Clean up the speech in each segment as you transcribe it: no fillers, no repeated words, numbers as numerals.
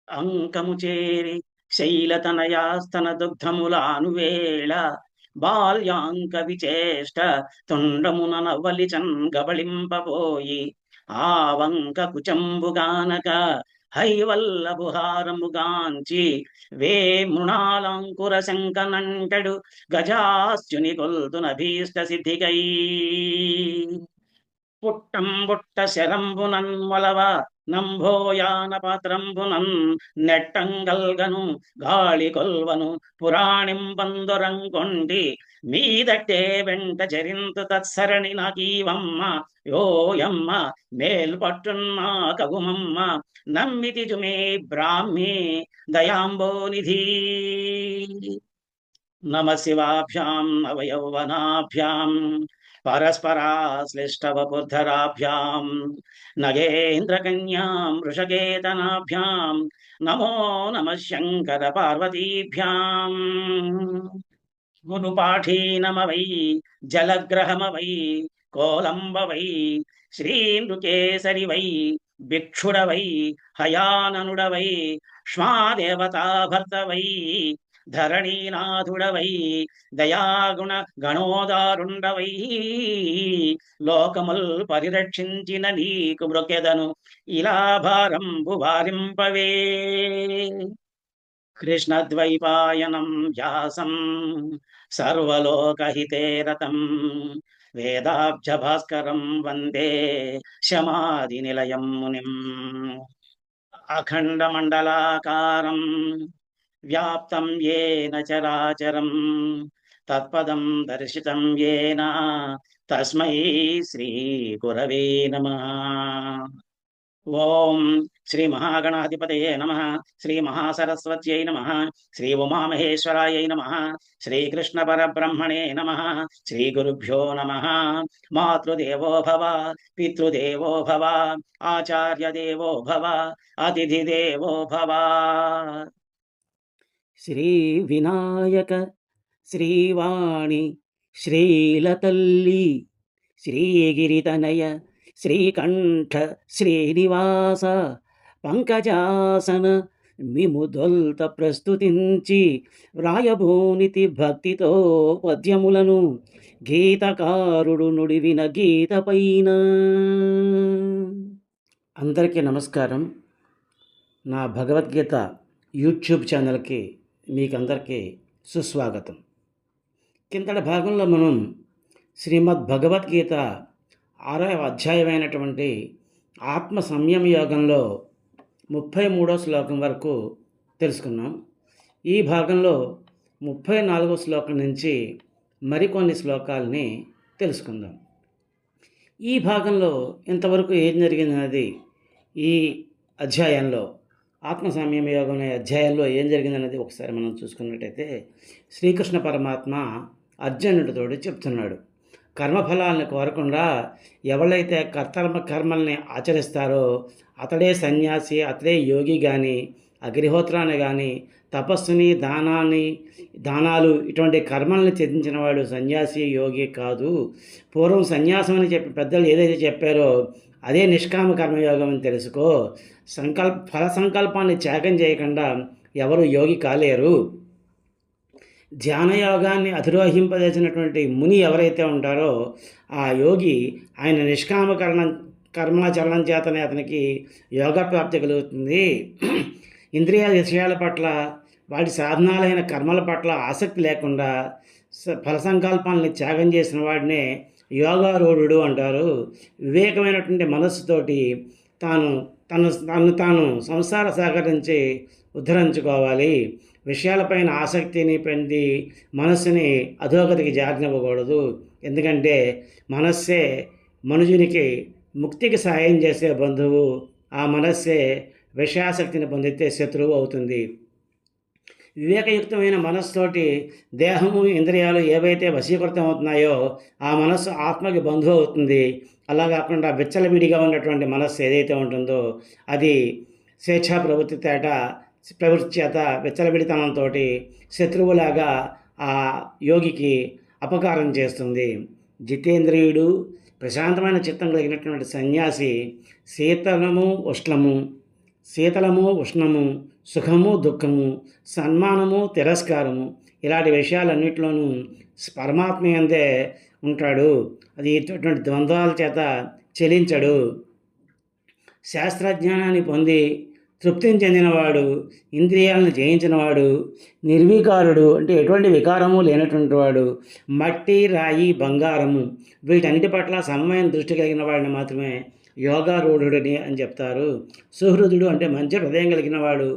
అంకము చేరి శైలతనయాస్తన దుగ్ధములానువేళ బాల్యాంక విచేష్ట తుండమున నవ్వలిచన్ గబళింపబోయి ఆ వంక కుచంబుగానక హైవల్లభుహారముగాంచి వే మృణాలంకుర శంకనంటడు గజాస్యుని కొల్తునభీష్ట సిద్ధికై పుట్టంబుట్ట శరంబునన్ మొలవ నంభోయాన పాత్రంబునన్ నెట్టంగల్గను గాళి కొల్వను పురాణింబందురంకొండి మీదట్టే వెంట చరింతు తత్సరణి నాకీవమ్మ యోయమ్మ మేల్పట్టున్నా కగుమమ్మ నమ్మితి జుమే బ్రాహ్మీ దయాంబోనిధి నమ శివాభ్యాం నవయౌవనాభ్యాం పరస్పరాశ్లిష్టవపుర్ధరాభ్యాం నగేంద్రకన్యాం వృషకేతనాభ్యాం నమో నమ శంకర పార్వతీభ్యాం గురుపాఠీనమవై జలగ్రహమవై కోలంబవై శ్రీనృకేసరి వై భిక్షుడవై హయాననుడవై ష్మాదేవతా భర్తవై ధరణీనాథుడవై దయాగుణ గణోదారుండవై లోకముల్ పరిరక్షించిన నీకు మృకెదను ఇలా భారంబు వారింపవే కృష్ణద్వైపాయనం వ్యాసం సర్వలోకహితే రతం వేదాబ్జ భాస్కరం వందే శమాది నిలయం మునిం అఖండమండలాకారం వ్యాప్తం ఏన చరాచరం తత్పదం దర్శితం ఏన తస్మై శ్రీ గురవే నమః. ఓం శ్రీ మహాగణాధిపతయే నమః. శ్రీ మహాసరస్వత్యై నమః. శ్రీ ఉమామహేశ్వరాయై నమః. శ్రీకృష్ణ పరబ్రహ్మణే నమః. శ్రీ గురుభ్యో నమః. మాతృదేవో భవ, పితృదేవో భవ, ఆచార్యదేవో భవ, అతిథిదేవో భవ. శ్రీ వినాయక శ్రీవాణి శ్రీలతల్లి శ్రీగిరితనయ శ్రీకంఠ శ్రీనివాస పంకజాసన మిముదొల్త ప్రస్తుతించి వ్రాయభూనితి భక్తితో పద్యములను గీతకారుడు నుడివిన గీత పైన. అందరికీ నమస్కారం. నా భగవద్గీత యూట్యూబ్ ఛానల్కి మీకందరికీ సుస్వాగతం. కిందటి భాగంలో మనం శ్రీమద్ భగవద్గీత 6వ అధ్యాయమైనటువంటి ఆత్మ సంయమ యోగంలో 33వ శ్లోకం వరకు తెలుసుకున్నాం. ఈ భాగంలో 34వ శ్లోకం నుంచి మరికొన్ని శ్లోకాలని తెలుసుకుందాం. ఈ భాగంలో ఇంతవరకు ఏం జరిగిందన్నది, ఈ అధ్యాయంలో ఆత్మ సంయమ యోగం అనే అధ్యాయంలో ఏం జరిగిందన్నది ఒకసారి మనం చూసుకున్నట్టయితే, శ్రీకృష్ణ పరమాత్మ అర్జునుడితోటి చెప్తున్నాడు, కర్మఫలాలను కోరకుండా ఎవరైతే కర్మల్ని ఆచరిస్తారో అతడే సన్యాసి, అతడే యోగి. కానీ అగ్నిహోత్రాన్ని కానీ తపస్సుని దానాలు ఇటువంటి కర్మల్ని త్యజించిన వాడు సన్యాసి యోగి కాదు. పూర్వం సన్యాసం అని చెప్పి పెద్దలు ఏదైతే చెప్పారో అదే నిష్కామ కర్మయోగం అని తెలుసుకో. ఫల సంకల్పాన్ని త్యాగం చేయకుండా ఎవరు యోగి కాలేరు. ధ్యానయోగాన్ని అధిరోహింపజేసినటువంటి ముని ఎవరైతే ఉంటారో ఆ యోగి, ఆయన కర్మాచరణం చేతనే అతనికి యోగ ప్రాప్తి కలుగుతుంది. ఇంద్రియ విషయాల పట్ల, వాటి సాధనాలైన కర్మల పట్ల ఆసక్తి లేకుండా ఫల సంకల్పాలని త్యాగం చేసిన వాడినే యోగారూఢుడు అంటారు. వివేకమైనటువంటి మనస్సుతోటి తాను సంసార సాగర్ నుంచి ఉద్ధరించుకోవాలి. విషయాలపైన ఆసక్తిని పెంచి మనస్సుని అధోగతికి జారినివ్వకూడదు. ఎందుకంటే మనస్సే మనుషునికి ముక్తికి సహాయం చేసే బంధువు. ఆ మనస్సే విషయాసక్తిని పొందితే శత్రువు అవుతుంది. వివేకయుక్తమైన మనస్సుతోటి దేహము ఇంద్రియాలు ఏవైతే వశీకృతం అవుతున్నాయో ఆ మనస్సు ఆత్మకి బంధువు అవుతుంది. అలా కాకుండా విచ్చలవిడిగా ఉన్నటువంటి మనస్సు ఏదైతే ఉంటుందో అది స్వేచ్ఛా ప్రవృత్తి చేత విచ్చలవిడితనంతో శత్రువులాగా ఆ యోగికి అపకారం చేస్తుంది. జితేంద్రియుడు, ప్రశాంతమైన చిత్తం కలిగినటువంటి సన్యాసి శీతలము ఉష్ణము సుఖము దుఃఖము, సన్మానము తిరస్కారము, ఇలాంటి విషయాలన్నింటిలోనూ పరమాత్మ యందే ఉంటాడు. అది ఇటువంటి ద్వంద్వాల చేత చెలించడు. శాస్త్రజ్ఞానాన్ని పొంది తృప్తిని చెందినవాడు, ఇంద్రియాలను జయించినవాడు, నిర్వికారుడు అంటే ఎటువంటి వికారము లేనటువంటి వాడు, మట్టి రాయి బంగారము వీటన్నిటి పట్ల సమమైన దృష్టి కలిగిన వాడిని మాత్రమే యోగారూఢుడని అని చెప్తారు. సుహృదుడు అంటే మంచి హృదయం కలిగిన వాడు,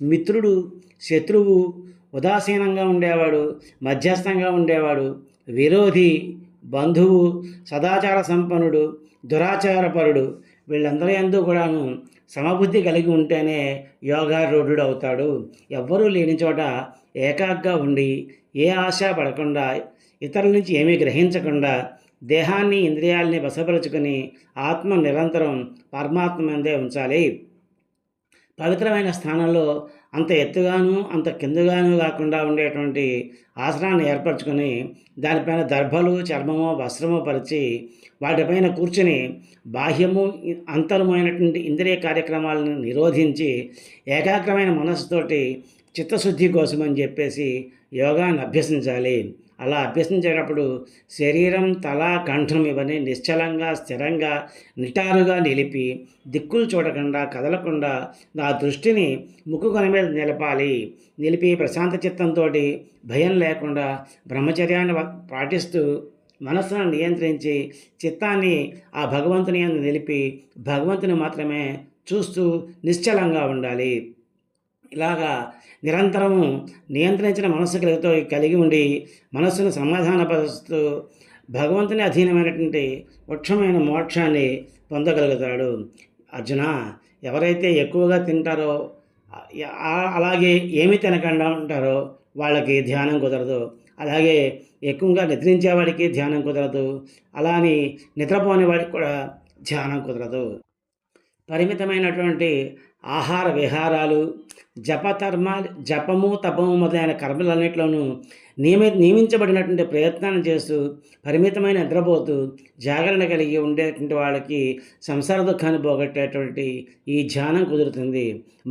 మిత్రుడు, శత్రువు, ఉదాసీనంగా ఉండేవాడు, మధ్యస్థంగా ఉండేవాడు, విరోధి, బంధువు, సదాచార సంపన్నుడు, దురాచారపరుడు వీళ్ళందరి యందు కూడాను సమబుద్ధి కలిగి ఉంటేనే యోగారూఢుడు అవుతాడు. ఎవ్వరూ లేని చోట ఏకాగ్గా ఉండి ఏ ఆశ పడకుండా ఇతరుల నుంచి ఏమీ గ్రహించకుండా దేహాన్ని ఇంద్రియాలని వశపరుచుకొని ఆత్మ నిరంతరం పరమాత్మ మీదే ఉంచాలి. పవిత్రమైన స్థానంలో అంత ఎత్తుగాను అంత కిందగాను కాకుండా ఉండేటువంటి ఆసనాన్ని ఏర్పరచుకొని దానిపైన దర్భలు చర్మము వస్త్రము పరిచి వాటిపైన కూర్చుని బాహ్యము అంతరమైనటువంటి ఇంద్రియ కార్యక్రమాలను నిరోధించి ఏకాగ్రమైన మనస్సుతోటి చిత్తశుద్ధి కోసమని చెప్పేసి యోగాన్ని అభ్యసించాలి. అలా అభ్యసించేటప్పుడు శరీరం తల కంఠం ఇవన్నీ నిశ్చలంగా స్థిరంగా నిటారుగా నిలిపి దిక్కులు చూడకుండా కదలకుండా నా దృష్టిని ముక్కుకొన మీద నిలిపి ప్రశాంత చిత్తంతో భయం లేకుండా బ్రహ్మచర్యాన్ని పాటిస్తూ మనస్సును నియంత్రించి చిత్తాన్ని ఆ భగవంతుని యందు నిలిపి భగవంతుని మాత్రమే చూస్తూ నిశ్చలంగా ఉండాలి. ఇలాగా నిరంతరము నియంత్రించిన మనస్సు కలిగి ఉండి మనస్సును సమాధానపరుస్తూ భగవంతుని అధీనమైనటువంటి వృక్షమైన మోక్షాన్ని పొందగలుగుతాడు. అర్జున, ఎవరైతే ఎక్కువగా తింటారో అలాగే ఏమి తినకుండా ఉంటారో వాళ్ళకి ధ్యానం కుదరదు. అలాగే ఎక్కువగా నిద్రించేవాడికి ధ్యానం కుదరదు. అలా అని నిద్రపోని వాడికి కూడా ధ్యానం కుదరదు. పరిమితమైనటువంటి ఆహార విహారాలు, జపము తపము మొదలైన కర్మలన్నింటిలోనూ నియమించబడినటువంటి ప్రయత్నాన్ని చేస్తూ పరిమితమైన నిద్రపోతూ జాగరణ కలిగి ఉండేటువంటి వాళ్ళకి సంసార దుఃఖాన్ని పోగొట్టేటువంటి ఈ ధ్యానం కుదురుతుంది.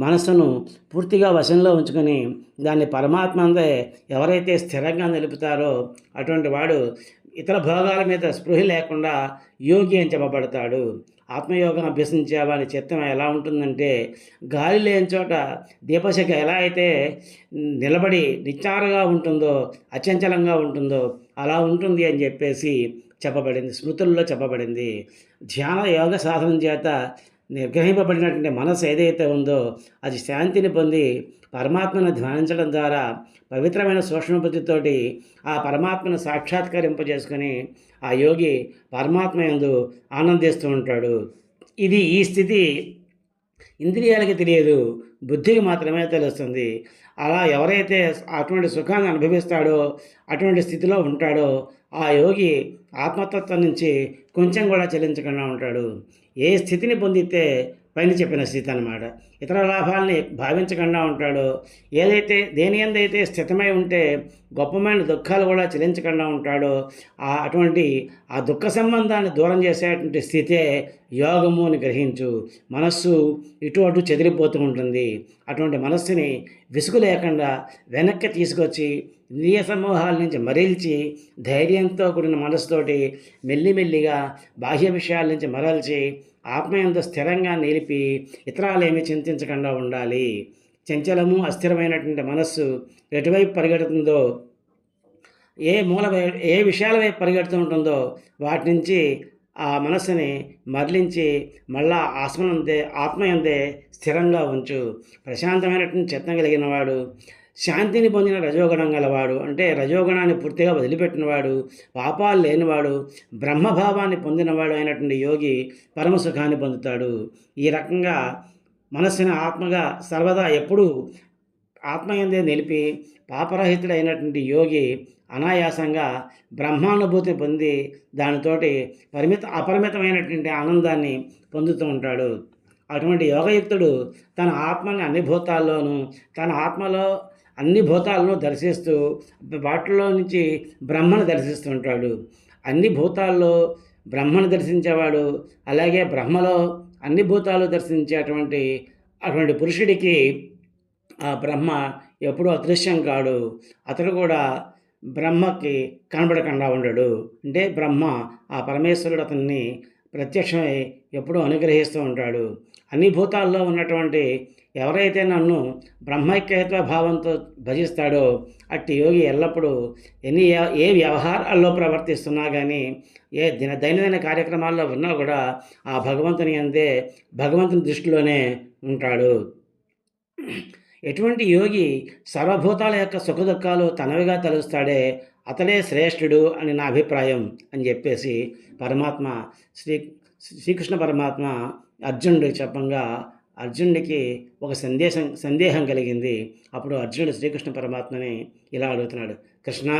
మనస్సును పూర్తిగా వశంలో ఉంచుకొని దాన్ని పరమాత్మందే ఎవరైతే స్థిరంగా నిలుపుతారో అటువంటి వాడు ఇతర భోగాల మీద స్పృహ లేకుండా యోగి అని చెప్పబడతాడు. ఆత్మయోగం అభ్యసించే వారి చిత్తం ఎలా ఉంటుందంటే గాలి లేని చోట దీపశిఖ ఎలా అయితే నిలబడి నిచ్చారుగా ఉంటుందో అచంచలంగా ఉంటుందో అలా ఉంటుంది అని చెప్పేసి చెప్పబడింది, స్మృతుల్లో చెప్పబడింది. ధ్యాన యోగ సాధన చేత నిర్గ్రహింపబడినటువంటి మనసు ఏదైతే ఉందో అది శాంతిని పొంది పరమాత్మను ధ్యానించడం ద్వారా పవిత్రమైన సూక్ష్మబుద్ధితోటి ఆ పరమాత్మను సాక్షాత్కరింపజేసుకొని ఆ యోగి పరమాత్మ యందు ఆనందిస్తూ ఉంటాడు. ఈ స్థితి ఇంద్రియాలకి తెలియదు, బుద్ధికి మాత్రమే తెలుస్తుంది. అలా ఎవరైతే అటువంటి సుఖాన్ని అనుభవిస్తాడో అటువంటి స్థితిలో ఉంటాడో ఆ యోగి ఆత్మతత్వం నుంచి కొంచెం కూడా చెల్లించకుండా ఉంటాడు. ఏ స్థితిని పొందితే పైన చెప్పిన స్థితి అన్నమాట. ఇతర లాభాలని భావించకుండా ఉంటాడో, దేని యందైతే స్థితమై ఉంటే గొప్పమైన దుఃఖాలు కూడా చెల్లించకుండా ఉంటాడో అటువంటి ఆ దుఃఖ సంబంధాన్ని దూరం చేసేటువంటి స్థితే యోగము అని గ్రహించు. మనస్సు ఇటు అటు చెదిరిపోతూ ఉంటుంది. అటువంటి మనస్సుని విసుగు లేకుండా వెనక్కి తీసుకొచ్చి ఇంద్రియ సమూహాల నుంచి మరల్చి ధైర్యంతో కూడిన మనసుతోటి మెల్లిమెల్లిగా బాహ్య విషయాల నుంచి మరల్చి ఆత్మయందు స్థిరంగా నిలిపి ఇతరాలేమీ చింతించకుండా ఉండాలి. చంచలము అస్థిరమైనటువంటి మనస్సు ఎటువైపు పరిగెడుతుందో, ఏ విషయాల వైపు పరిగెడుతూ ఉంటుందో వాటి నుంచి ఆ మనస్సుని మరలించి మళ్ళా ఆత్మయందే స్థిరంగా ఉంచు. ప్రశాంతమైనటువంటి చిత్తం కలిగిన వాడు, శాంతిని పొందిన రజోగుణం గలవాడు అంటే రజోగుణాన్ని పూర్తిగా వదిలిపెట్టినవాడు, పాపాలు లేనివాడు, బ్రహ్మభావాన్ని పొందినవాడు అయినటువంటి యోగి పరమసుఖాన్ని పొందుతాడు. ఈ రకంగా మనస్సుని ఆత్మగా సర్వదా ఎప్పుడూ ఆత్మయందే నిలిపి పాపరహితుడైనటువంటి యోగి అనాయాసంగా బ్రహ్మానుభూతి పొంది దానితోటి అపరిమితమైనటువంటి ఆనందాన్ని పొందుతూ ఉంటాడు. అటువంటి యోగయుక్తుడు తన ఆత్మని అన్ని భూతాల్లోనూ తన ఆత్మలో అన్ని భూతాలను దర్శిస్తూ వాటిలో నుంచి బ్రహ్మను దర్శిస్తూ ఉంటాడు. అన్ని భూతాల్లో బ్రహ్మను దర్శించేవాడు, అలాగే బ్రహ్మలో అన్ని భూతాలు దర్శించేటువంటి అటువంటి పురుషుడికి ఆ బ్రహ్మ ఎప్పుడూ అదృశ్యం కాడు. అతడు కూడా బ్రహ్మకి కనబడకుండా ఉండడు. అంటే బ్రహ్మ, ఆ పరమేశ్వరుడు అతన్ని ప్రత్యక్షమై ఎప్పుడూ అనుగ్రహిస్తూ ఉంటాడు. అన్ని భూతాల్లో ఉన్నటువంటి ఎవరైతే నన్ను బ్రహ్మైక్యత్వ భావంతో భజిస్తాడో అట్టి యోగి ఎల్లప్పుడూ ఏ వ్యవహారాల్లో ప్రవర్తిస్తున్నా కానీ, ఏ దైనందిన కార్యక్రమాల్లో ఉన్నా కూడా ఆ భగవంతుని అందే, భగవంతుని దృష్టిలోనే ఉంటాడు. ఎటువంటి యోగి సర్వభూతాల యొక్క సుఖదుఖాలు తనవిగా తలుస్తాడే అతడే శ్రేష్ఠుడు అని నా అభిప్రాయం అని చెప్పేసి పరమాత్మ శ్రీకృష్ణ పరమాత్మ అర్జునుడికి చెప్పంగా అర్జునుడికి ఒక సందేహం కలిగింది. అప్పుడు అర్జునుడు శ్రీకృష్ణ పరమాత్మని ఇలా అడుగుతున్నాడు, కృష్ణ,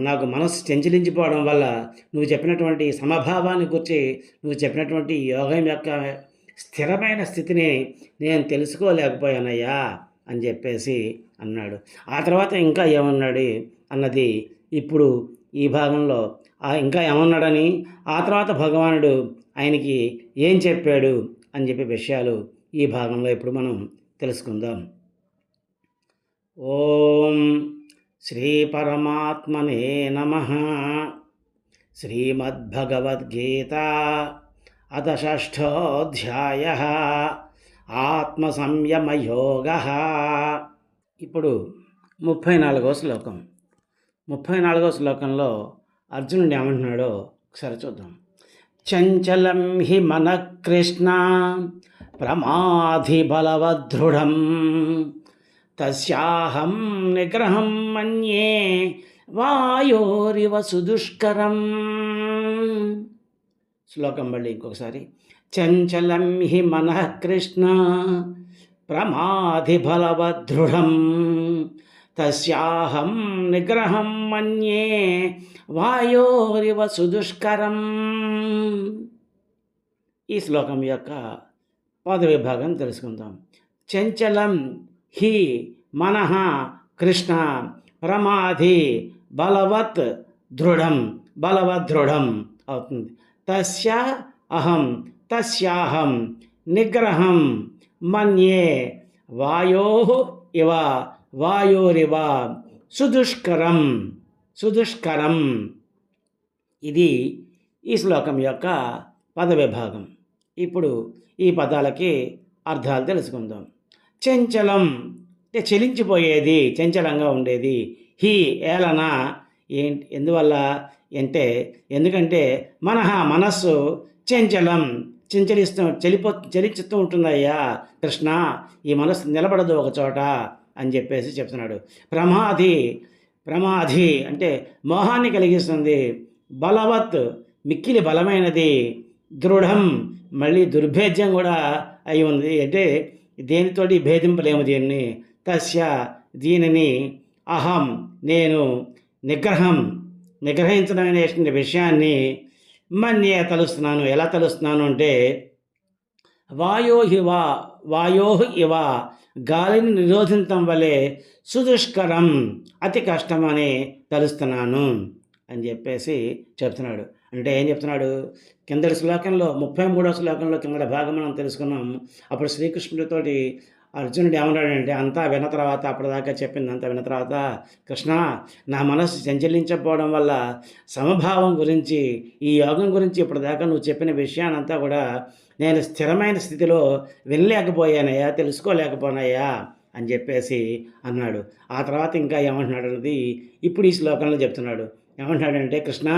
నాకు మనస్సు చంచలించిపోవడం వల్ల నువ్వు చెప్పినటువంటి సమభావాన్ని గురించి, నువ్వు చెప్పినటువంటి యోగం యొక్క స్థిరమైన స్థితిని నేను తెలుసుకోలేకపోయానయ్యా అని చెప్పేసి అన్నాడు. ఆ తర్వాత ఇంకా ఏమన్నాడు అన్నది ఇప్పుడు ఈ భాగంలో ఇంకా ఏమన్నాడని, ఆ తర్వాత భగవానుడు ఆయనకి ఏం చెప్పాడు అని చెప్పే విషయాలు ఈ భాగంలో ఇప్పుడు మనం తెలుసుకుందాం. ఓం శ్రీ పరమాత్మనే నమః. శ్రీమద్భగవద్గీత అథ షష్ఠోధ్యాయః ఆత్మసంయమయోగః. ఇప్పుడు 34వ శ్లోకం. 34వ శ్లోకంలో అర్జునుడు ఏమంటున్నాడో ఒకసారి చూద్దాం. చంచలం హి మన కృష్ణ ప్రమాధి బలవదృఢం తస్యాహం నిగ్రహం మన్యే వాయోరివ సుదుష్కరం. శ్లోకం మళ్ళీ ఇంకొకసారి. చంచలం హి మనః కృష్ణ ప్రమాధి బలవదృఢం తస్యాహం నిగ్రహం మన్యే వాయోరివ సుదుష్కరం. ఈ శ్లోకం యొక్క పద విభాగం తెలుసుకుందాం. చంచలం హి మనః కృష్ణ ప్రమాధి బలవత్ దృఢం, బలవదృఢం అవుతుంది. తస్య అహం తస్యాహం నిగ్రహం మన్యే ఇవ వాయోరివ సుదుష్కరం, సుదుష్కరం. ఇది ఈ శ్లోకం యొక్క పద విభాగం. ఇప్పుడు ఈ పదాలకి అర్థాలు తెలుసుకుందాం. చంచలం అంటే చలించిపోయేది, చంచలంగా ఉండేది. హి ఏలన ఎందువల్ల అంటే, ఎందుకంటే మనస్సు చంచలం, చలించుతూ ఉంటుందయ్యా కృష్ణ, ఈ మనస్సు నిలబడదు ఒక చోట అని చెప్పేసి చెప్తున్నాడు. ప్రమాధి అంటే మోహాన్ని కలిగిస్తుంది. బలవత్ మిక్కిలి బలమైనది. దృఢం మళ్ళీ దుర్భేద్యం కూడా అయి ఉంది, అంటే దేనితోటి భేదింపలేము దీన్ని. తస్య దీనిని అహం నేను నిగ్రహించడం అనేటువంటి విషయాన్ని మన్యే తలుస్తున్నాను. ఎలా తలుస్తున్నాను అంటే వాయో ఇవ గాలిని నిరోధించడం వల్లే సుదుష్కరం అతి కష్టమని తలుస్తున్నాను అని చెప్పేసి చెప్తున్నాడు. అంటే ఏం చెప్తున్నాడు? కిందటి శ్లోకంలో 33వ శ్లోకంలో కిందటి భాగం మనం తెలుసుకున్నాం. అప్పుడు శ్రీకృష్ణుడితోటి అర్జునుడు ఏమన్నాడంటే, అంతా విన్న తర్వాత, అప్పటిదాకా చెప్పింది అంతా విన్న తర్వాత, కృష్ణ, నా మనస్సు చంచలించకపోవడం వల్ల సమభావం గురించి, ఈ యోగం గురించి ఇప్పటిదాకా నువ్వు చెప్పిన విషయానంతా కూడా నేను స్థిరమైన స్థితిలో వినలేకపోయానయ్యా, తెలుసుకోలేకపోయానయ్యా అని చెప్పేసి అన్నాడు. ఆ తర్వాత ఇంకా ఏమంటున్నాడు అన్నది ఇప్పుడు ఈ శ్లోకంలో చెప్తున్నాడు. ఏమంటున్నాడంటే, కృష్ణ,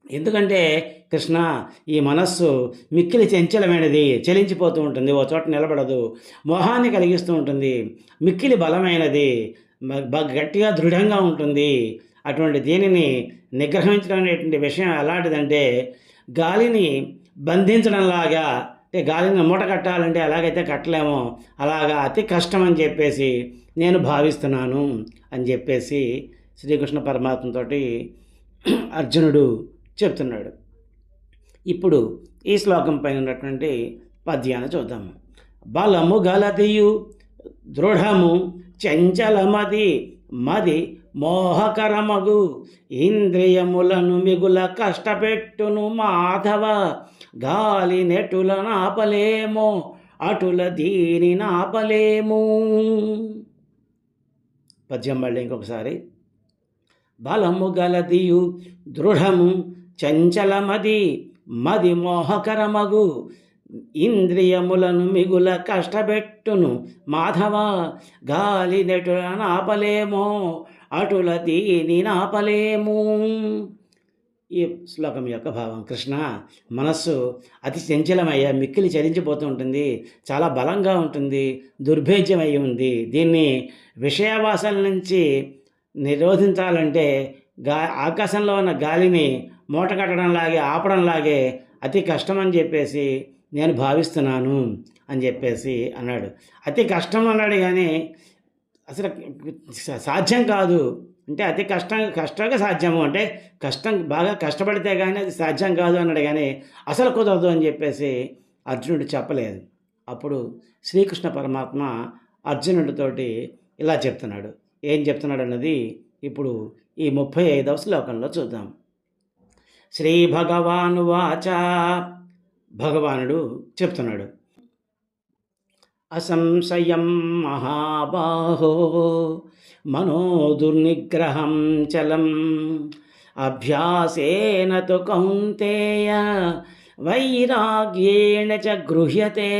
ఎందుకంటే కృష్ణ, ఈ మనస్సు మిక్కిలి చంచలమైనది, చలించిపోతూ ఉంటుంది, ఓ చోట నిలబడదు, మోహాన్ని కలిగిస్తూ ఉంటుంది, మిక్కిలి బలమైనది, గట్టిగా దృఢంగా ఉంటుంది. అటువంటి దీనిని నిగ్రహించడం అనేటువంటి విషయం ఎలాంటిదంటే, గాలిని బంధించడంలాగా, అంటే గాలిని మూట కట్టాలంటే ఎలాగైతే కట్టలేమో అలాగా అతి కష్టం అని చెప్పేసి నేను భావిస్తున్నాను అని చెప్పేసి శ్రీకృష్ణ పరమాత్మతోటి అర్జునుడు చెప్తున్నాడు. ఇప్పుడు ఈ శ్లోకం పైన ఉన్నటువంటి పద్యాన్ని చూద్దాము. బలము గలదియు దృఢము చంచలమది మది మోహకరమగు ఇంద్రియములను మిగుల కష్టపెట్టును మాధవ, గాలి నెటుల నాపలేమో అటుల దీని నాపలేము. పద్యం మళ్ళీ ఇంకొకసారి. బలము గలదియు దృఢము చంచలమది మది మోహకరమగు ఇంద్రియములను మిగుల కష్టపెట్టును మాధవ గాలి నెటుల నాపలేమో అటుల దీని నాపలేము. ఈ శ్లోకం యొక్క భావం. కృష్ణ, మనస్సు అతి చంచలమయ్యా, మిక్కిలి చలించిపోతూ ఉంటుంది, చాలా బలంగా ఉంటుంది, దుర్భేద్యమై ఉంది. దీన్ని విషయావాసాల నుంచి నిరోధించాలంటే ఆకాశంలో ఉన్న గాలిని మూట కట్టడంలాగే ఆపడంలాగే అతి కష్టమని చెప్పేసి నేను భావిస్తున్నాను అని చెప్పేసి అన్నాడు. అతి కష్టం అన్నాడు కానీ అసలు సాధ్యం కాదు అంటే అతి కష్టంగా సాధ్యము అంటే బాగా కష్టపడితే కానీ అది సాధ్యం కాదు అన్నాడు కానీ అసలు కుదరదు అని చెప్పేసి అర్జునుడు చెప్పలేదు. అప్పుడు శ్రీకృష్ణ పరమాత్మ అర్జునుడితోటి ఇలా చెప్తున్నాడు. ఏం చెప్తున్నాడు అన్నది ఇప్పుడు ఈ 35వ శ్లోకంలో చూద్దాం. శ్రీ భగవాను వాచ, భగవానుడు చెప్తున్నాడు. అసంశయం మహాబాహో మనో దుర్నిగ్రహం చలం అభ్యాసేన తు కౌంతేయ వైరాగ్యేణ చ గృహ్యతే.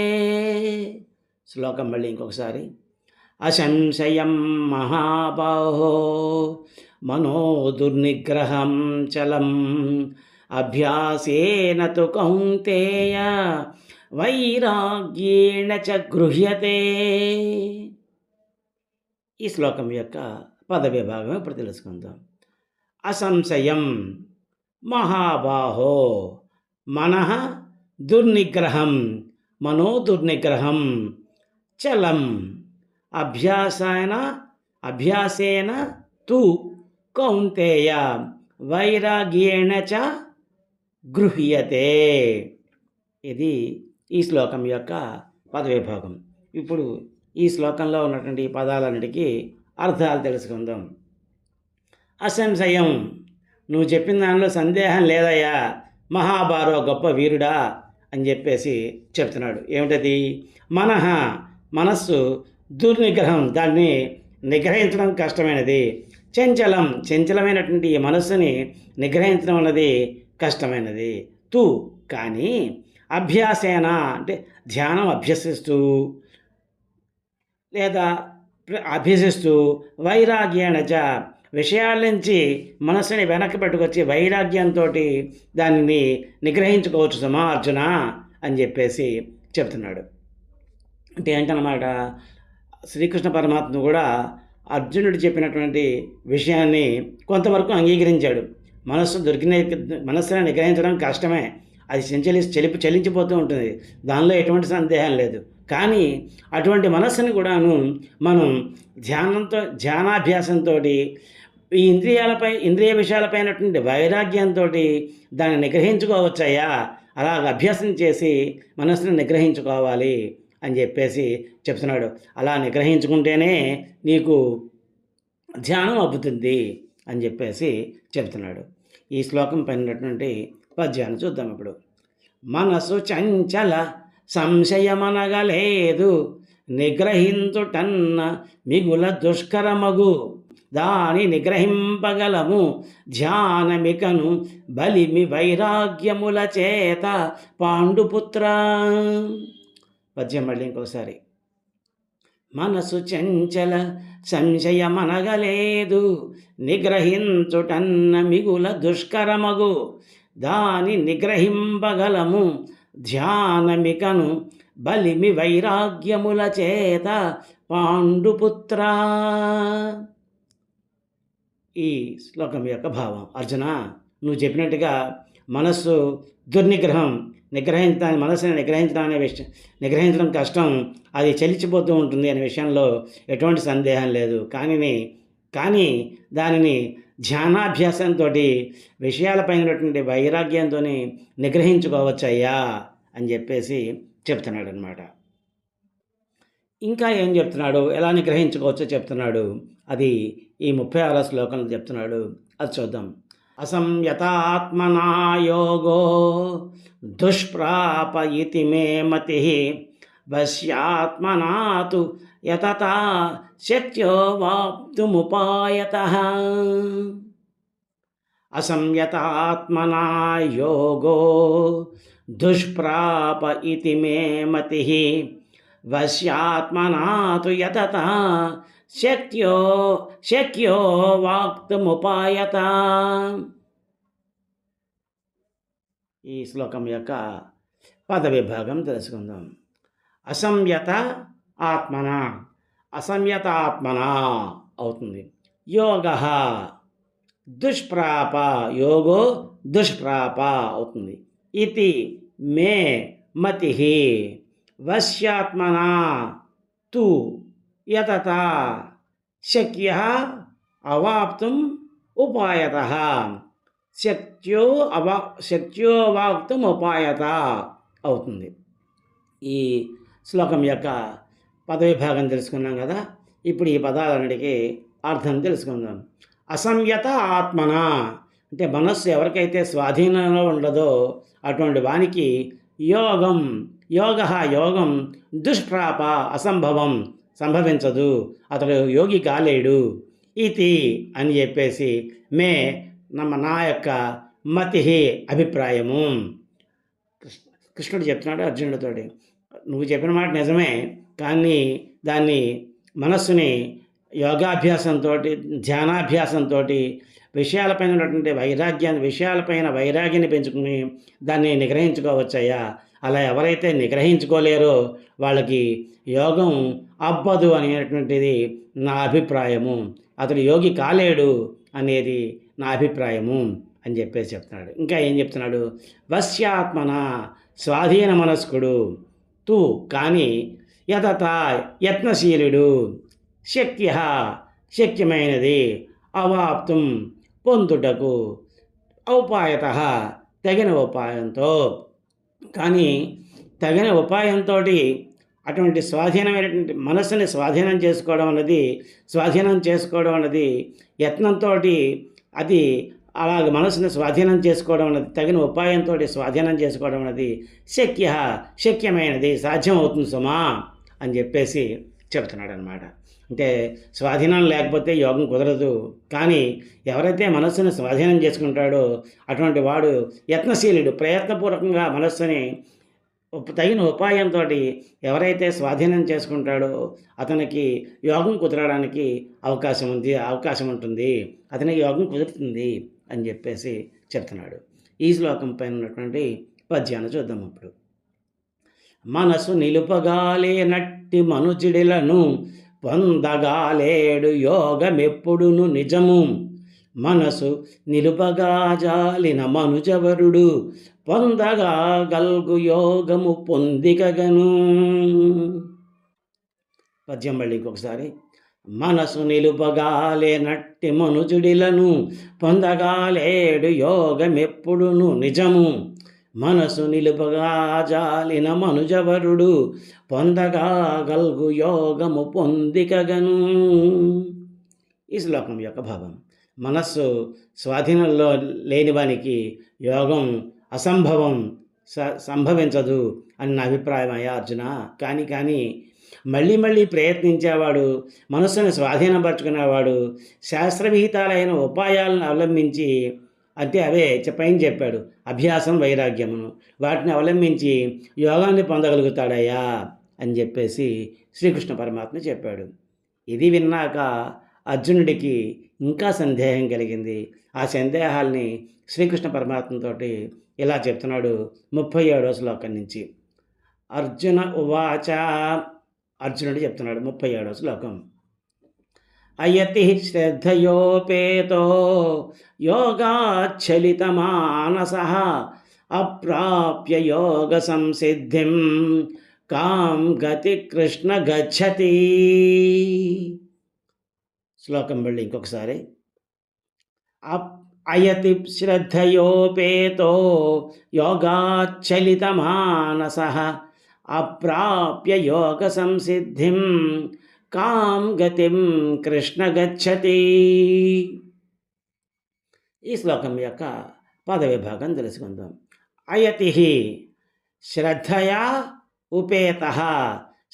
శ్లోకం మళ్ళీ ఇంకొకసారి. అసంశయం మహాబాహో మనో దుర్నిగ్రహం చలం అభ్యాసేన తు కౌంతేయ వైరాగ్యేణ చ గృహ్యతే. ఈ శ్లోకం యొక్క పద విభాగం ఇప్పుడు తెలుసుకుందాం. అసంశయం మహాబాహో మనః దుర్నిగ్రహం మనో దుర్నిగ్రహం చలం అభ్యాసేన తు కౌంతేయ వైరాగ్యేణ చ గృహ్యతే. ఇది ఈ శ్లోకం యొక్క పదవిభాగం. ఇప్పుడు ఈ శ్లోకంలో ఉన్నటువంటి ఈ పదాలన్నిటికీ అర్థాలు తెలుసుకుందాం. అసంశయం, నువ్వు చెప్పిన దానిలో సందేహం లేదయ్యా, మహాబారో గొప్ప వీరుడా అని చెప్పేసి చెప్తున్నాడు. ఏమిటది? మనస్సు దుర్నిగ్రహం, దాన్ని నిగ్రహించడం కష్టమైనది. చంచలమైనటువంటి ఈ మనస్సుని నిగ్రహించడం అన్నది కష్టమైనది. కానీ అభ్యాసేన అంటే ధ్యానం అభ్యసిస్తూ లేదా అభ్యసిస్తూ వైరాగ్యేణ చ విషయాల నుంచి మనస్సుని వెనక్కి పెట్టుకొచ్చి వైరాగ్యంతో దానిని నిగ్రహించుకోవచ్చు సుమా అర్జున అని చెప్పేసి చెప్తున్నాడు. అంటే ఏంటన్నమాట, శ్రీకృష్ణ పరమాత్మ కూడా అర్జునుడు చెప్పినటువంటి విషయాన్ని కొంతవరకు అంగీకరించాడు. మనస్సుని నిగ్రహించడం కష్టమే, అది చలించిపోతూ ఉంటుంది, దానిలో ఎటువంటి సందేహం లేదు. కానీ అటువంటి మనస్సుని కూడాను మనం ధ్యానాభ్యాసంతో ఈ ఇంద్రియ విషయాలపైనటువంటి వైరాగ్యంతో దాన్ని నిగ్రహించుకోవచ్చయ్యా. అలా అభ్యాసం చేసి మనస్సుని నిగ్రహించుకోవాలి అని చెప్పేసి చెప్తున్నాడు. అలా నిగ్రహించుకుంటేనే నీకు ధ్యానం అబ్బుతుంది అని చెప్పేసి చెప్తున్నాడు. ఈ శ్లోకం పైనటువంటి పద్యాన్ని చూద్దాం ఇప్పుడు. మనసు చంచల సంశయమనగలేదు నిగ్రహించుటన్న మిగుల దుష్కరమగు దాని నిగ్రహింపగలము ధ్యానమికను బలిమి వైరాగ్యముల చేత పాండుపుత్ర. పద్యం మళ్ళీ ఇంకోసారి. మనసు చంచల సంశయమనగలేదు నిగ్రహించుటన్న మిగుల దుష్కరమగు దాని నిగ్రహింపగలము ధ్యానమికను బలిమి వైరాగ్యముల చేత పాండుపుత్ర. ఈ శ్లోకం యొక్క భావం. అర్జున, నువ్వు చెప్పినట్టుగా మనస్సు దుర్నిగ్రహం, మనస్సుని నిగ్రహించడం కష్టం, అది చలించిపోతూ ఉంటుంది అనే విషయంలో ఎటువంటి సందేహం లేదు. కానీ దానిని ధ్యానాభ్యాసంతో విషయాలపైనటువంటి వైరాగ్యంతో నిగ్రహించుకోవచ్చయ్యా అని చెప్పేసి చెప్తున్నాడు అన్నమాట. ఇంకా ఏం చెప్తున్నాడు, ఎలా నిగ్రహించుకోవచ్చో చెప్తున్నాడు. అది ఈ 36వ శ్లోకంలో చెప్తున్నాడు. అది చూద్దాం. అసంయతాత్మనా యోగో దుష్ప్రాప ఇతి మే మతి వశ్యాత్మనా తు యతతా శక్యో వాప్తుముపాయతః అసంయతాత్మనా యోగో దుష్ప్రాప ఇతి మే మతిః వశ్యాత్మనా తు యతతా శక్యో వాక్తుముపాయత. ఈ శ్లోకం యొక్క పద విభాగం తెలుసుకుందాం. అసంయత ఆత్మన, అసంయత ఆత్మన అవుతుంది. యోగ దుష్ప్రాప, యోగో దుష్ప్రాప అవుతుంది. ఇది మే మతి వశ్యాత్మన తు యతత శక్య అవాప్తుం ఉపాయతః శక్యో వాక్తుం ఉపాయత అవుతుంది. ఈ శ్లోకం యొక్క పదవిభాగం తెలుసుకున్నాం కదా. ఇప్పుడు ఈ పదాలన్నిటికీ అర్థం తెలుసుకుందాం. అసంయత ఆత్మన అంటే మనస్సు ఎవరికైతే స్వాధీనంలో ఉండదో అటువంటి వానికి యోగం దుష్ప్రాప అసంభవం, సంభవించదు, అతడు యోగి కాలేడు. ఇది అని చెప్పేసి నా యొక్క మతి అభిప్రాయము. కృష్ణుడు చెప్తున్నాడు అర్జునుడితోటి, నువ్వు చెప్పిన మాట నిజమే, కానీ దాన్ని మనస్సుని యోగాభ్యాసంతో ధ్యానాభ్యాసంతో విషయాలపైన ఉన్నటువంటి వైరాగ్యాన్ని పెంచుకుని దాన్ని నిగ్రహించుకోవచ్చయ్యా. అలా ఎవరైతే నిగ్రహించుకోలేరో వాళ్ళకి యోగం అబ్బదు అనేటువంటిది నా అభిప్రాయము. అతడు యోగి కాలేడు అనేది నా అభిప్రాయము అని చెప్పేసి చెప్తున్నాడు. ఇంకా ఏం చెప్తున్నాడు? వశ్యాత్మన స్వాధీన మనస్కుడు, తూ కానీ యతత యత్నశీలుడు, శక్యమైనది, అవాప్తుం పొందుటకు, ఔపాయత తగిన ఉపాయంతో. కానీ తగిన ఉపాయంతో అటువంటి స్వాధీనమైనటువంటి మనస్సుని స్వాధీనం చేసుకోవడం అన్నది యత్నంతో అది అలాగ మనసుని స్వాధీనం చేసుకోవడం అన్నది, తగిన ఉపాయంతో స్వాధీనం చేసుకోవడం అన్నది శక్యమైనది, సాధ్యం అవుతుంది సుమా అని చెప్పేసి చెప్తున్నాడు అనమాట. అంటే స్వాధీనం లేకపోతే యోగం కుదరదు. కానీ ఎవరైతే మనస్సుని స్వాధీనం చేసుకుంటాడో అటువంటి వాడు యత్నశీలుడు, ప్రయత్నపూర్వకంగా మనస్సుని తగిన ఉపాయంతో ఎవరైతే స్వాధీనం చేసుకుంటాడో అతనికి యోగం కుదరడానికి అవకాశం ఉంటుంది, అతనికి యోగం కుదురుతుంది అని చెప్పేసి చెప్తున్నాడు. ఈ శ్లోకం పైన ఉన్నటువంటి పద్యాన్ని చూద్దాం. ఇప్పుడు మనసు నిలుపగాలేనట్టి మనుచిడిలను పొందగాలేడు యోగమెప్పుడును నిజము. మనసు నిలుపగా జాలిన మనుజవరుడు పొందగా గల్గు యోగము పొందికగను. పద్యం మళ్ళీ ఇంకొకసారి. మనసు నిలుపగాలేనట్టి మనుజుడిలను పొందగాలేడు యోగమెప్పుడును నిజము. మనసు నిలుపగా జాలిన మనుజవరుడు పొందగా గల్గు యోగము పొందికగను. ఈ శ్లోకం యొక్క భావం. మనస్సు స్వాధీనంలో లేనివానికి యోగం అసంభవం, సంభవించదు అని నా అభిప్రాయం అయ్యా అర్జున. కానీ మళ్ళీ ప్రయత్నించేవాడు, మనస్సును స్వాధీనపరుచుకునేవాడు శాస్త్రవిహితాలైన ఉపాయాలను అవలంబించి, అంటే అవే పైన చెప్పాడు అభ్యాసం వైరాగ్యమును, వాటిని అవలంబించి యోగాన్ని పొందగలుగుతాడయ్యా అని చెప్పేసి శ్రీకృష్ణ పరమాత్మ చెప్పాడు. ఇది విన్నాక అర్జునుడికి ఇంకా సందేహం కలిగింది. ఆ సందేహాల్ని శ్రీకృష్ణ పరమాత్మతోటి ఇలా చెప్తున్నాడు 37వ శ్లోకం నుంచి. అర్జున ఉవాచ, అర్జునుడు చెప్తున్నాడు 37వ శ్లోకం. అయతి శ్రద్ధయోపేతో యోగాచ్చలితమానసః అప్రాప్య యోగ సంసిద్ధిం కాం గతి కృష్ణ గచ్చతి. శ్లోకం మళ్ళీ ఇంకొకసారి. అయతి శ్రద్ధయోపేతో యోగాచ్చలితమానసః అప్రాప్య యోగ సంసిద్ధిం కాం గతిం కృష్ణ గచ్చతి. ఈ శ్లోకం యొక్క పద విభాగం తెలుసుకుందాం. అయతి శ్రద్ధయా ఉపేతః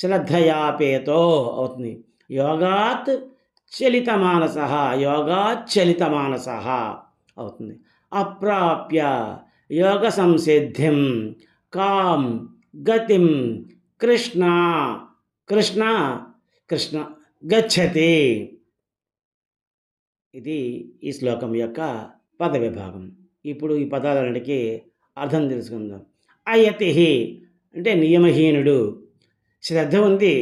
శ్రద్ధయాపేతో అవుతుంది. యోగాత్ చలితమానసః యోగాత్ చలితమానసః అవుతుంది. అప్రాప్య యోగ సంసిద్ధిం కాం గతిం కృష్ణ కృష్ణ కృష్ణ గచ్చతి. ఇది ఈ శ్లోకం యొక్క పద విభాగం. ఇప్పుడు ఈ పదాలన్నిటికీ అర్థం తెలుసుకుందాం. అయతి అంటే నియమహీనుడు, శ్రద్ధ ఉంది,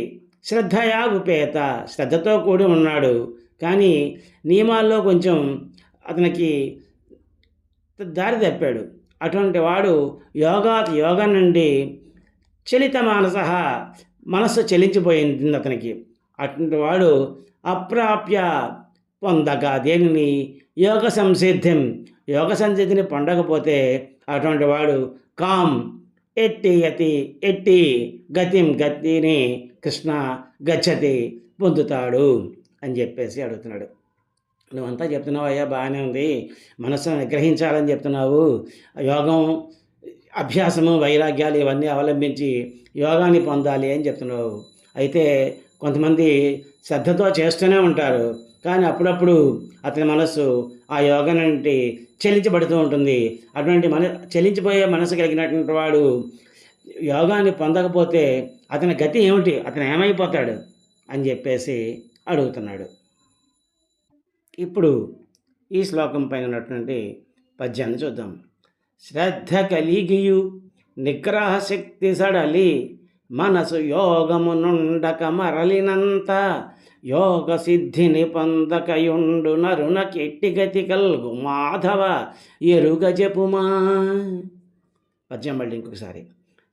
శ్రద్ధయా ఉపేత శ్రద్ధతో కూడి ఉన్నాడు, కానీ నియమాల్లో కొంచెం అతనికి దారి తప్పాడు. అటువంటి వాడు యోగా నుండి చలిత మానస మనస్సు చలించిపోయింది అతనికి. అటువంటి వాడు అప్రాప్య పొందక దేనిని యోగ సంసిద్ధిని పొందకపోతే అటువంటి వాడు కాం ఎట్టి గతిని కృష్ణ గచ్చతి పొందుతాడు అని చెప్పేసి అడుగుతున్నాడు. నువ్వంతా చెప్తున్నావు అయ్యా, బాగానే ఉంది, మనస్సును నిగ్రహించాలని చెప్తున్నావు, యోగం అభ్యాసము వైరాగ్యాలు ఇవన్నీ అవలంబించి యోగాన్ని పొందాలి అని చెప్తున్నావు. అయితే కొంతమంది శ్రద్ధతో చేస్తూనే ఉంటారు, కానీ అప్పుడప్పుడు అతని మనస్సు ఆ యోగా నుండి చెలించబడుతూ ఉంటుంది. అటువంటి చెలించిపోయే మనసు కలిగినటువంటి వాడు యోగాన్ని పొందకపోతే అతని గతి ఏమిటి, అతను ఏమైపోతాడు అని చెప్పేసి అడుగుతున్నాడు. ఇప్పుడు ఈ శ్లోకం పైన ఉన్నటువంటి పద్యాన్ని చూద్దాం. శ్రద్ధ కలిగియు నిగ్రహ శక్తి సడలి మనసు యోగము నుండక మరలినంత యోగ సిద్ధిని పొందకయుండు నరున కెట్టిగతి కల్గు మాధవ ఎరుగ చెప్పుమా. పద్యం మళ్ళీ ఇంకొకసారి.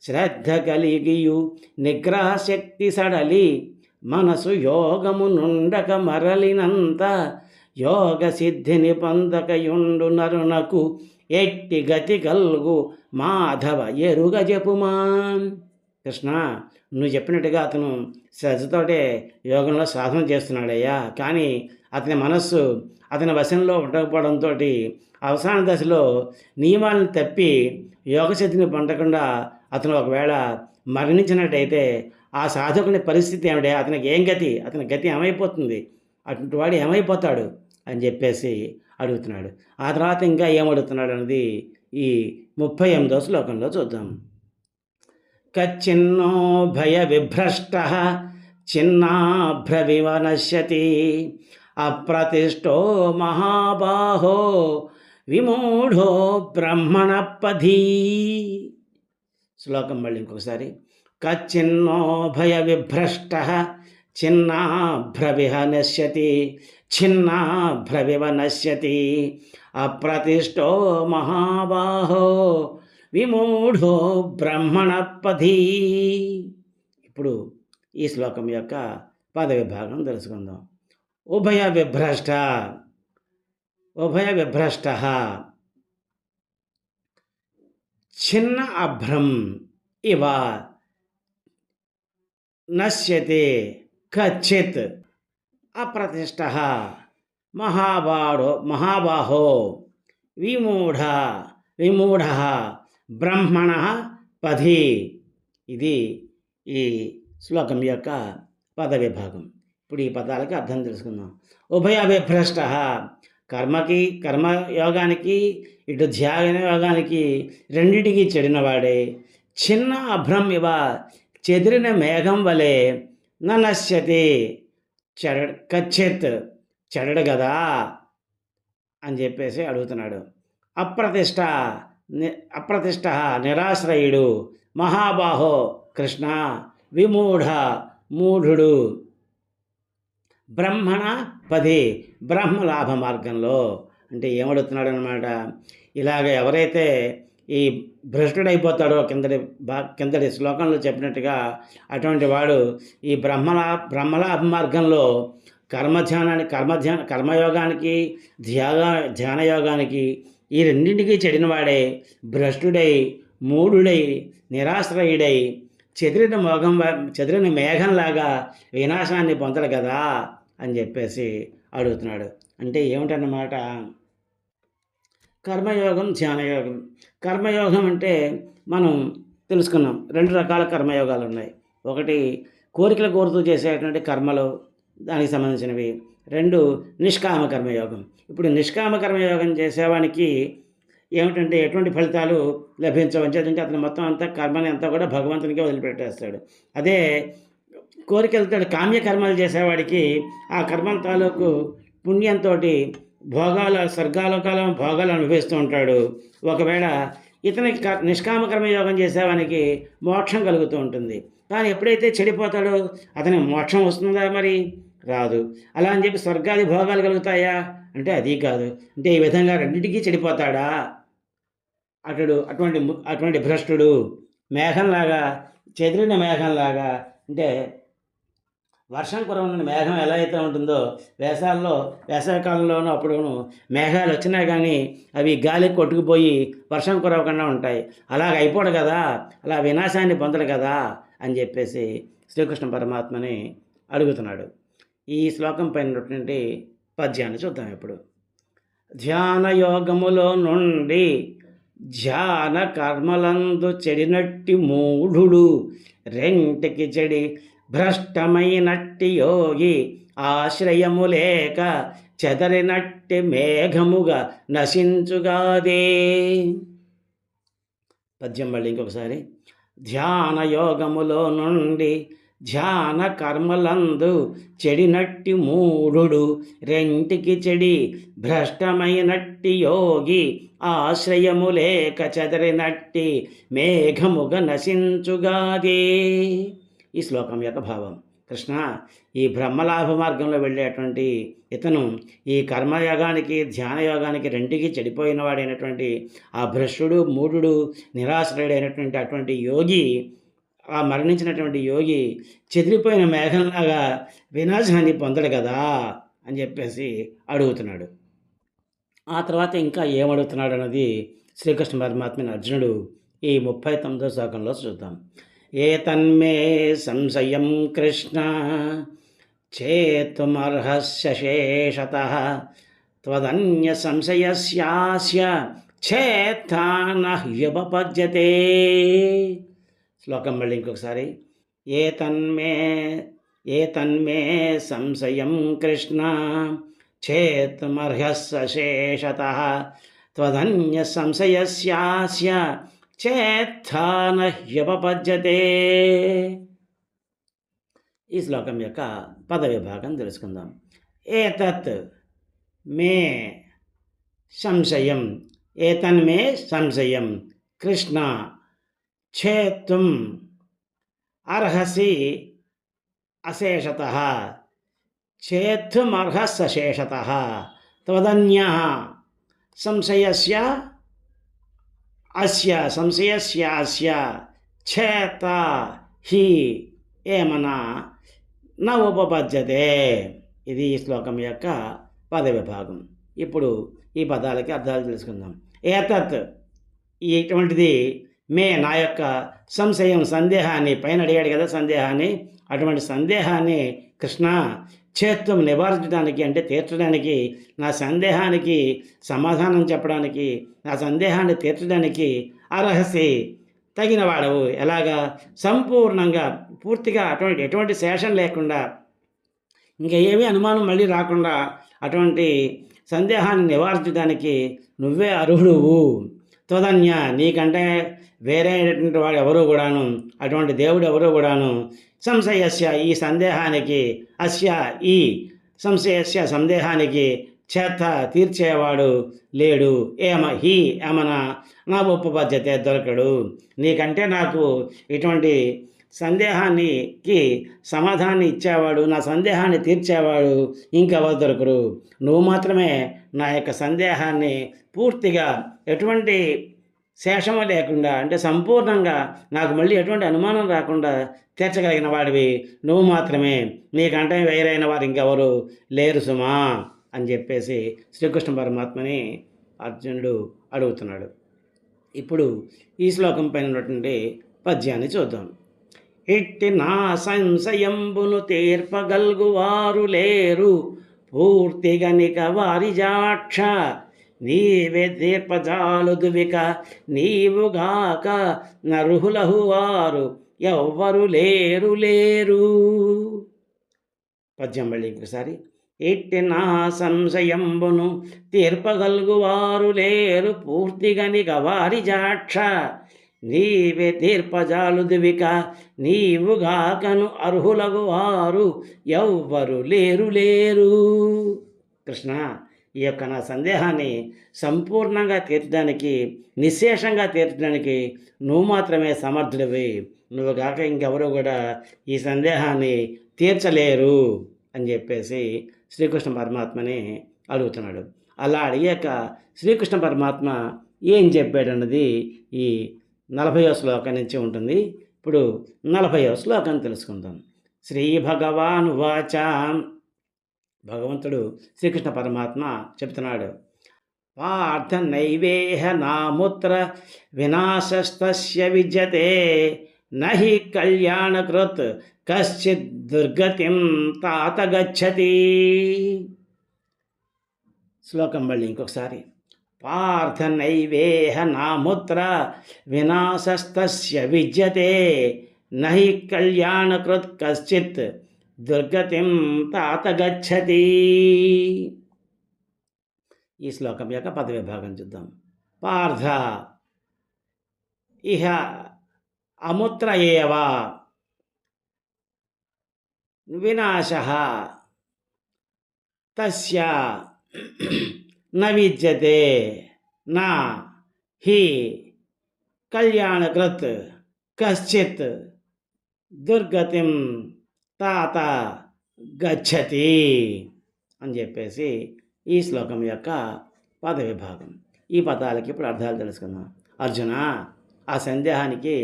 శ్రద్ధ కలిగియు నిగ్రహ శక్తి సడలి మనసు యోగము నుండక మరలినంత యోగ సిద్ధిని పొందకయుండు నరునకు ఎట్టి గతి కల్గు మాధవ ఎరుగ చెప్పుమా. కృష్ణ, నువ్వు చెప్పినట్టుగా అతను శ్రద్ధతోటే యోగంలో సాధన చేస్తున్నాడయ్యా, కానీ అతని మనస్సు అతని వశంలో ఉండకపోవడంతో అవసాన దశలో నియమాలను తప్పి యోగసిద్ధిని పొందకుండా అతను ఒకవేళ మరణించినట్టయితే ఆ సాధకుని పరిస్థితి ఏమిటి, అతనికి ఏం గతి, అతని గతి ఏమైపోతుంది, అటువంటి వాడు ఏమైపోతాడు అని చెప్పేసి అడుగుతున్నాడు. ఆ తర్వాత ఇంకా ఏమడుగుతున్నాడు అన్నది ఈ 38వ శ్లోకంలో చూద్దాం. కచ్చిన్నో భయ విభ్రష్ట చిన్నాభ్రవివ నశ్యతి అప్రతిష్టో మహాబాహో విమూఢో బ్రహ్మణపధీ. శ్లోకం మళ్ళీ ఇంకొకసారి. కచ్చిన్నో భయ విభ్రష్ట చిన్నాభ్రవివ నశ్యతి అప్రతిష్టో మహాబాహో విమూఢో బ్రహ్మణపధీ. ఇప్పుడు ఈ శ్లోకం యొక్క పద విభాగం తెలుసుకుందాం. ఉభయ విభ్రష్ట చిన్న అభ్రం ఇవ నశ్యతే కచ్చిత్ అప్రతిష్ట మహాబాహో విమూఢ బ్రహ్మణ పధి. ఇది ఈ శ్లోకం యొక్క పద విభాగం. ఇప్పుడు ఈ పదాలకి అర్థం తెలుసుకుందాం. ఉభయ విభ్రష్ట కర్మయోగానికి ఇటు ధ్యాన యోగానికి రెండిటికి చెడినవాడే. చిన్న అభ్రం ఇవ చెదిరిన మేఘం వలె నశ్యతి కచ్చిత్ చెడడు కదా అని చెప్పేసి అడుగుతున్నాడు. అప్రతిష్ట నిరాశ్రయుడు, మహాబాహో కృష్ణ మూఢుడు, బ్రహ్మణ పది బ్రహ్మలాభ మార్గంలో. అంటే ఏమడుగుతున్నాడు అనమాట, ఇలాగ ఎవరైతే ఈ భ్రష్టుడైపోతాడో కిందటి శ్లోకంలో చెప్పినట్టుగా అటువంటి వాడు ఈ బ్రహ్మలాభ మార్గంలో కర్మయోగానికి ధ్యానయోగానికి ఈ రెండింటికి చెడినవాడే, భ్రష్టుడై మూఢుడై నిరాశ్రయుడై చెదిరిన మేఘంలాగా వినాశాన్ని పొందడు కదా అని చెప్పేసి అడుగుతున్నాడు. అంటే ఏమిటన్నమాట, కర్మయోగం ధ్యానయోగం. కర్మయోగం అంటే మనం తెలుసుకున్నాం. 2 రకాల కర్మయోగాలు ఉన్నాయి. ఒకటి కోరికలు కోరుతూ చేసేటువంటి కర్మలు, దానికి సంబంధించినవి. 2 నిష్కామ కర్మయోగం. ఇప్పుడు నిష్కామ కర్మయోగం చేసేవానికి ఏమిటంటే ఎటువంటి ఫలితాలు లభించవు. అంచేతంటే అతను మొత్తం అంతా కర్మని అంతా కూడా భగవంతునికే వదిలిపెట్టేస్తాడు. అదే కోరికలతో కామ్య కర్మలు చేసేవాడికి ఆ కర్మల తాలూకు పుణ్యంతో భోగాల స్వర్గాలోకాల భోగాలు అనుభవిస్తూ ఉంటాడు. ఒకవేళ ఇతనికి నిష్కామ కర్మయోగం చేసేవానికి మోక్షం కలుగుతూ ఉంటుంది. కానీ ఎప్పుడైతే చెడిపోతాడో అతనికి మోక్షం వస్తుందా? మరి రాదు. అలా అని చెప్పి స్వర్గాది భోగాలు కలుగుతాయా అంటే అది కాదు. అంటే ఈ విధంగా రెండింటికి చెడిపోతాడా అతడు? అటువంటి భ్రష్టుడు మేఘంలాగా, చెదిరిన మేఘంలాగా. అంటే వర్షం కురవని మేఘం ఎలా అయితే ఉంటుందో వేసవికాలంలోనూ అప్పుడును మేఘాలు వచ్చినా కానీ అవి గాలికి కొట్టుకుపోయి వర్షం కురవకుండా ఉంటాయి. అలాగ అయిపోడు కదా, అలా వినాశాన్ని పొందడు కదా అని చెప్పేసి శ్రీకృష్ణ పరమాత్మని అడుగుతున్నాడు. ఈ శ్లోకం పైనటువంటి పద్యాన్ని చూద్దాం ఇప్పుడు. ధ్యాన యోగములో నుండి ధ్యాన కర్మలందు చెడినట్టి మూఢుడు, రెంటికి చెడి భ్రష్టమైనట్టి యోగి, ఆశ్రయము లేక చెదరినట్టి మేఘముగా నశించుగాదే. పద్యం మళ్ళీ ఇంకొకసారి. ధ్యాన యోగములో నుండి ధ్యాన కర్మలందు చెడినట్టి మూఢుడు, రెంటికి చెడి భ్రష్టమైనట్టి యోగి, ఆశ్రయము లేక చెదరినట్టి మేఘముగా నశించుగాదే. ఈ శ్లోకం యొక్క భావం. కృష్ణ, ఈ బ్రహ్మలాభ మార్గంలో వెళ్ళేటువంటి ఇతను ఈ కర్మయోగానికి ధ్యానయోగానికి రెంటికి చెడిపోయిన వాడైనటువంటి ఆ భ్రష్టుడు, మూఢుడు, నిరాశ్రయుడైనటువంటి అటువంటి యోగి, ఆ మరణించినటువంటి యోగి చెదిరిపోయిన మేఘంలాగా వినాశాన్ని పొందడు కదా అని చెప్పేసి అడుగుతున్నాడు. ఆ తర్వాత ఇంకా ఏమడుగుతున్నాడు అన్నది శ్రీకృష్ణ పరమాత్మని అర్జునుడు ఈ 39వ శ్లోకంలో చూద్దాం. ఏతన్మే సంశయం కృష్ణ చేతుమర్హస్య శేషతః త్వదన్య సంశయస్యాస్య చేత్తాన హ్యుపపద్యతే. శ్లోకం మళ్ళీ ఇంకొకసారి. ఏతన్మే సంశయం కృష్ణ చేతుమర్హస్య శేషతః త్వదన్య సంశయస్యాస్య చేత్తాన హ్యుపపద్యతే. ఈ శ్లోకం యొక్క పద విభాగం తెలుసుకుందాం. ఏతత్ మే సంశయం, ఏతన్మే సంశయం కృష్ణ చేత్తుం అర్హసి అశేషతః చేత్తుమర్హస్య శేషతః త్వదన్యః సంశయస్య అస్య సంశయస్యాస్య చేత హి ఏమనా న ఉపపద్యతే. ఇది ఈ శ్లోకం యొక్క పద విభాగం. ఇప్పుడు ఈ పదాలకి అర్థాలు తెలుసుకుందాం. ఏతత్ ఇటువంటిది, మే నా యొక్క సంశయం సందేహాన్ని, పైన అడిగాడు కదా సందేహాన్ని, అటువంటి సందేహాన్ని కృష్ణ చేత్వం నివారించడానికి అంటే తీర్చడానికి, నా సందేహానికి సమాధానం చెప్పడానికి, నా సందేహాన్ని తీర్చడానికి అర్హసి తగిన వాడవు. ఎలాగా? సంపూర్ణంగా పూర్తిగా ఎటువంటి శేషం లేకుండా, ఇంకా ఏమీ అనుమానం మళ్ళీ రాకుండా అటువంటి సందేహాన్ని నివారించడానికి నువ్వే అర్హుడువు. త్వదన్య నీకంటే వేరే అయినటువంటి వాడు ఎవరూ కూడాను, అటువంటి దేవుడు ఎవరూ కూడాను, సంశయస్య ఈ సందేహానికి, అస్య ఈ సంశయస్య సందేహానికి, చేత తీర్చేవాడు లేడు, హి ఏమనా నా ఉపపద్యతే దొరకడు. నీకంటే నాకు ఇటువంటి సందేహానికి సమాధానం ఇచ్చేవాడు, నా సందేహాన్ని తీర్చేవాడు ఇంకెవరు దొరకరు. నువ్వు మాత్రమే నా యొక్క సందేహాన్ని పూర్తిగా ఎటువంటి శేషము లేకుండా, అంటే సంపూర్ణంగా నాకు మళ్ళీ ఎటువంటి అనుమానం రాకుండా తీర్చగలిగిన వాడివి నువ్వు మాత్రమే. నీకంటే వేరైన వారు ఇంకెవరు లేరు సుమా అని చెప్పేసి శ్రీకృష్ణ పరమాత్మని అర్జునుడు అడుగుతున్నాడు. ఇప్పుడు ఈ శ్లోకం పైన ఉన్నటువంటి పద్యాన్ని చూద్దాం. ఇట్టి నా సంశయంబును తీర్పగల్గువారు లేరు, పూర్తిగా నిక వారి జాక్ష నీవే దీర్పజాలుదువిక నీవుగాక నరుహులహు వారు ఎవ్వరు లేరు లేరు. పద్యం మళ్ళీ ఇంకొకసారి. ఎట్టి నా సంశయంబును తీర్పగలుగువారు లేరు పూర్తిగనిగ వారి జాక్ష నీవే తీర్పజాలుదువిక నీవుగాకను అర్హులగు వారు ఎవ్వరు లేరు లేరు. కృష్ణ, ఈ యొక్క నా సందేహాన్ని సంపూర్ణంగా తీర్చడానికి, నిశ్శేషంగా తీర్చడానికి నువ్వు మాత్రమే సమర్థుడివి. నువ్వు కాక ఇంకెవరు కూడా ఈ సందేహాన్ని తీర్చలేరు అని చెప్పేసి శ్రీకృష్ణ పరమాత్మని అడుగుతున్నాడు. అలా అడిగాక శ్రీకృష్ణ పరమాత్మ ఏం చెప్పాడన్నది ఈ 40వ శ్లోకం నుంచి ఉంటుంది. ఇప్పుడు 40వ శ్లోకం తెలుసుకుందాం. శ్రీ భగవాను వాచ, భగవంతుడు శ్రీకృష్ణ పరమాత్మ చెప్తున్నాడు. పార్థ నైవేహ నాముత్ర వినాశస్తస్య విద్యతే నహి కళ్యాణకృత్ కశ్చిత్ దుర్గతిం తాత గచ్చతి. శ్లోకం మళ్ళీ ఇంకొకసారి. పార్థ నైవేహ నాముత్ర వినాశస్తస్య విద్యతే నహి కళ్యాణకృత్ కశ్చిత్ దుర్గతిం తాత గచ్చతి. ఈ శ్లోకం యొక్క పదవిభాగం చూద్దాం. పార్థ ఇహ అముత్ర ఏవ వినాశః తస్య న విద్యతే నా హి కళ్యాణకృత్ కశ్చిత్ దుర్గతిం తాత గచ్చతి అని చెప్పేసి ఈ శ్లోకం యొక్క పదవిభాగం. ఈ పదాలకి ఇప్పుడు అర్థాలు తెలుసుకుందాం. అర్జున, ఆ సందేహానికి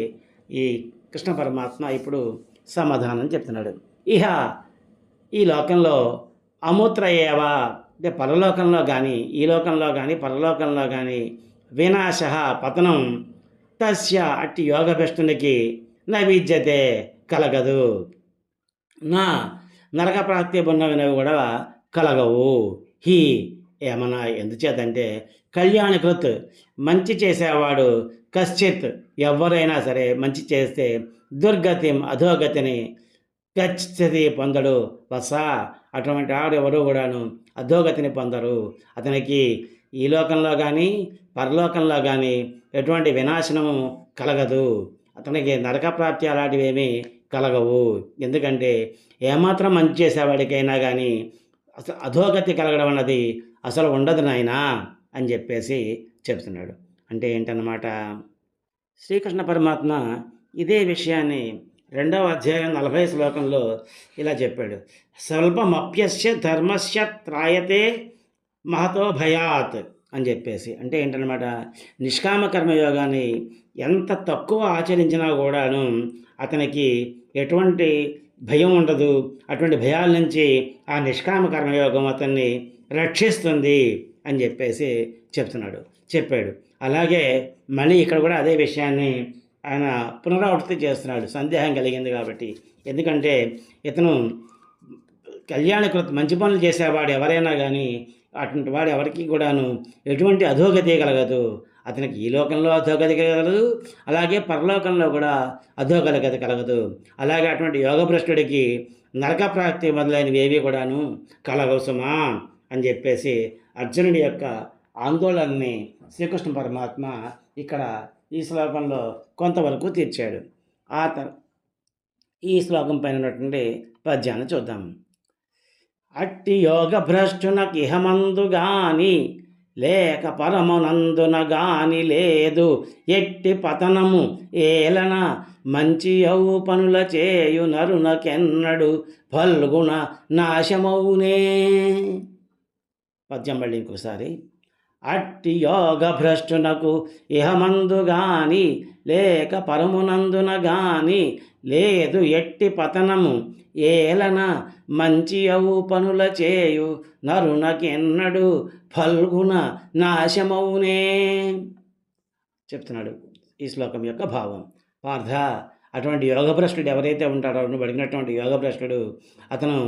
ఈ కృష్ణ పరమాత్మ ఇప్పుడు సమాధానం చెప్తున్నాడు. ఇహ ఈ లోకంలో అమూత్ర ఏవ, అంటే పరలోకంలో కానీ, ఈ లోకంలో కానీ పరలోకంలో కానీ వినాశ పతనం తస్య అట్టి యోగభ్రష్టునికి న విద్యతే కలగదు, నా నరక ప్రాప్తి ఉన్నవినవి కూడా కలగవు. హి ఏమన్నా ఎందుచేతంటే కళ్యాణకృత్ మంచి చేసేవాడు కశ్చిత్ ఎవరైనా సరే మంచి చేస్తే దుర్గతిం అధోగతిని గచ్చతి పొందడు వస అటువంటి వాడు ఎవరు కూడాను అధోగతిని పొందరు. అతనికి ఈ లోకంలో కానీ పరలోకంలో కానీ ఎటువంటి వినాశనము కలగదు. అతనికి నరక ప్రాప్తి అలాంటివి ఏమీ కలగవు. ఎందుకంటే ఏమాత్రం మంచి చేసేవాడికైనా కానీ అసలు అధోగతి కలగడం అన్నది అసలు ఉండదు నాయనా అని చెప్పేసి చెప్తున్నాడు. అంటే ఏంటన్నమాట, శ్రీకృష్ణ పరమాత్మ ఇదే విషయాన్ని 2వ అధ్యాయం 40 శ్లోకంలో ఇలా చెప్పాడు. స్వల్పమప్యస్య ధర్మస్య త్రాయతే మహతో భయాత్ అని చెప్పేసి. అంటే ఏంటన్నమాట, నిష్కామ కర్మయోగాన్ని ఎంత తక్కువ ఆచరించినా కూడాను అతనికి ఎటువంటి భయం ఉండదు. అటువంటి భయాల నుంచి ఆ నిష్కామ కర్మయోగం అతన్ని రక్షిస్తుంది అని చెప్పేసి చెప్పాడు. అలాగే మళ్ళీ ఇక్కడ కూడా అదే విషయాన్ని ఆయన పునరావృత్తి చేస్తున్నాడు, సందేహం కలిగింది కాబట్టి. ఎందుకంటే ఇతను కళ్యాణకృత మంచి పనులు చేసేవాడు ఎవరైనా కానీ అటువంటి వాడు ఎవరికి కూడాను ఎటువంటి అధోగతి కలగదు. అతనికి ఈ లోకంలో అధోగతి కలగదు, అలాగే పరలోకంలో కూడా అధోగతి కలగదు. అలాగే అటువంటి యోగభ్రష్టుడికి నరక ప్రాప్తి మొదలైనవి ఏవి కూడాను కలగవసమా అని చెప్పేసి అర్జునుడి యొక్క ఆందోళనని శ్రీకృష్ణ పరమాత్మ ఇక్కడ ఈ శ్లోకంలో కొంతవరకు తీర్చాడు. ఈ శ్లోకం పైన ఉన్నటువంటి పద్యాన్ని చూద్దాం. అట్టి యోగ భ్రష్టునకి ఇహమందు గాని లేక పరమనందున గాని లేదు ఎట్టి పతనము ఏలన మంచి అవు పనుల చేయు నరునకెన్నడు ఫల్గుణ నాశమవునే. పద్యం మళ్ళీ ఇంకోసారి. అట్టి యోగ భ్రష్టునకు ఇహమందు గాని లేక పరమునందున గాని లేదు ఎట్టి పతనము ఏలన మంచి అవు పనుల చేయు నరునకెన్నడు ఫల్గుణ నాశమవునే చెప్తున్నాడు ఈ శ్లోకం యొక్క భావం. పార్థ, అటువంటి యోగభ్రష్టుడు ఎవరైతే ఉంటాడో, నువ్వు అడిగినటువంటి యోగభ్రష్టుడు అతను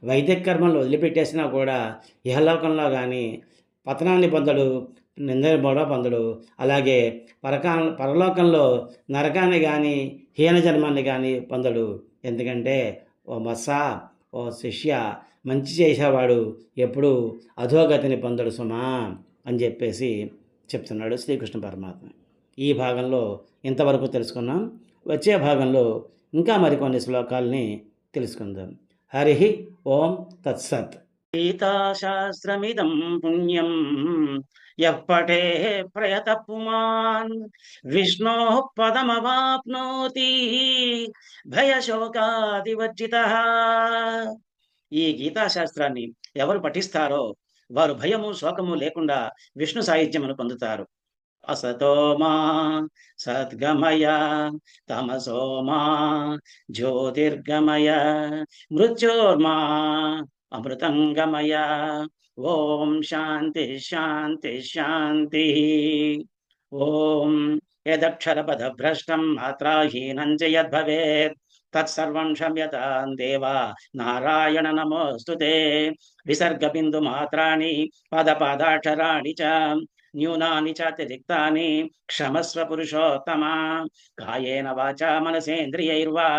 వైదిక కర్మలు వదిలిపెట్టేసినా కూడా ఇహలోకంలో కానీ పతనాన్ని పొందడు, నిందని కూడా పొందడు. అలాగే పరలోకంలో నరకాన్ని గానీ, హీన జన్మాన్ని గానీ పొందడు. ఎందుకంటే ఓ మత్సా, ఓ శిష్య, మంచి చేసేవాడు ఎప్పుడూ అధోగతిని పొందడు సుమా అని చెప్పేసి చెప్తున్నాడు శ్రీకృష్ణ పరమాత్మ. ఈ భాగంలో ఇంతవరకు తెలుసుకున్నాం. వచ్చే భాగంలో ఇంకా మరికొన్ని శ్లోకాలని తెలుసుకుందాం. హరి ఓం తత్సత్. గీతాశాస్త్రమిదం పుణ్యం యః పఠేః ప్రయతః పుమాన్ విష్ణోః పదమవాప్నోతి భయశోకాదివర్జితః. ఈ గీతాశాస్త్రాన్ని ఎవరు పఠిస్తారో వారు భయము శోకము లేకుండా విష్ణు సాయుధ్యమును పొందుతారు. అసతోమా సద్గమయ తమసోమా జ్యోతిర్గమయ మృత్యోర్మా అమృతంగమయ. ఓం శాంతి శాంతి శాంతి. ఓం యదక్షరపదభ్రష్టం మాత్రాహీనం చ యద్భవేత్ తత్సర్వం క్షమ్యతాం దేవా నారాయణ నమోస్తుతే. విసర్గబిందు మాత్రాణి పదపాదాక్షరాణి చ న్యూనాని చాతిరిక్తాని క్షమస్వ పురుషోత్తమ. కాయేన వాచా మనసేంద్రియైర్వా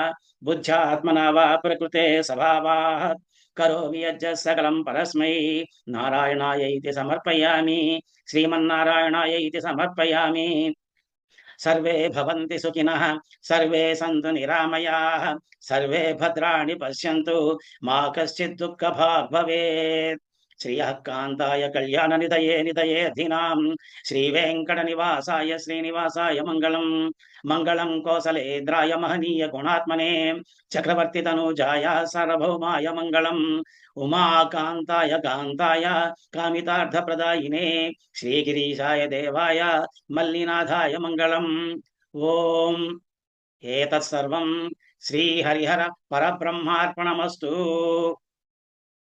బుద్ధ్యాత్మనా వా ప్రకృతే స్వభావాత్ కరోమి యజ్జ సకలం పరస్మై నారాయణాయైతి సమర్పయామి. శ్రీమన్నారాయణాయైతి సమర్పయామి. సర్వే భవంతి సుఖినః, సర్వే సంతు నిరామయాః, సర్వే భద్రాణి పశ్యంతు, మా కశ్చిత్ దుఃఖభాగ్ భవేత్. శ్రియః కాంతాయ కళ్యాణ నిధయే నిధయేధినాం శ్రీ వెంకట నివాసాయ శ్రీనివాసాయ మంగళం. మంగళం కోసలేంద్రాయ మహనీయ గుణాత్మనే చక్రవర్తి తనూజాయ సార్వభౌమాయ మంగళం. ఉమాకాంతాయ కాంతాయ కామితార్థప్రదాయినే శ్రీగిరీశాయ దేవాయ మల్లినాథాయ మంగళం. ఓం ఏతత్సర్వం శ్రీహరిహర పరబ్రహ్మార్పణమస్తు.